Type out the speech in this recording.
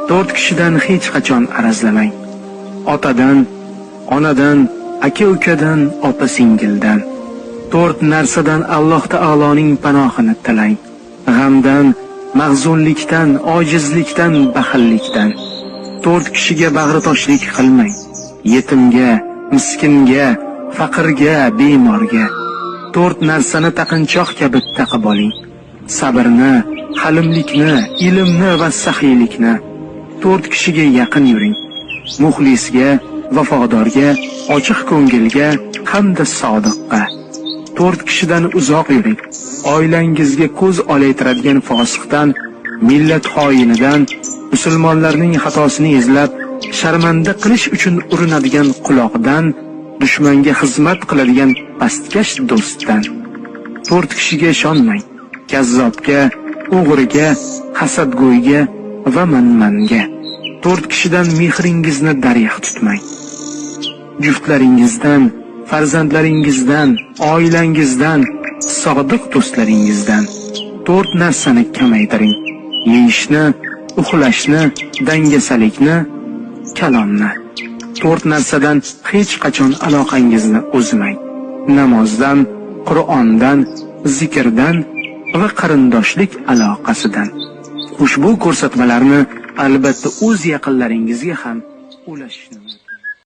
4 kishidan hech qachon arazlamang. Otadan, onadan, aka-ukadan, opa-singildan. 4 narsadan Alloh taoloning panohini tilang. G'amdan, mahzunlikdan, ojizlikdan, baxillikdan. 4 kishiga bag'ritoshlik qilmang. Yetimga, miskinga, faqirga, bemorga. 4 narsani taqinchoq kabi taqib oling. Sabrni, halimlikni, ilmni va saxiylikni. 4 kishiga yaqin yuring. Muxlisga, vafodorga, ochiq ko'ngilga hamda sodiqqa. 4 kishidan uzoq yuring. Oilangizga ko'z olaytiradigan fosiqdan, millat xoinidan, musulmonlarning xatosini izlab, sharmanda qilish uchun urinadigan quloqdan, dushmanga xizmat qiladigan pastkash do'stdan. 4 kishiga ishonmang. Kazzobga, o'g'riga, hasadgo'yga va manmanga. 4 kishidan mehringizni daryoq tutmang. Juftlaringizdan, farzandlaringizdan, oilangizdan, sodiq do'stlaringizdan 4 narsani kamaytiring. Yeyishni, uxlashni, dangasalikni, kalomni. 4 narsadan hech qachon aloqangizni uzmang. Namozdan, Qur'ondan, zikrdan va qarindoshlik aloqasidan. Ushbu ko'rsatmalarni albatta o'z yaqinlaringizga ham ulashishni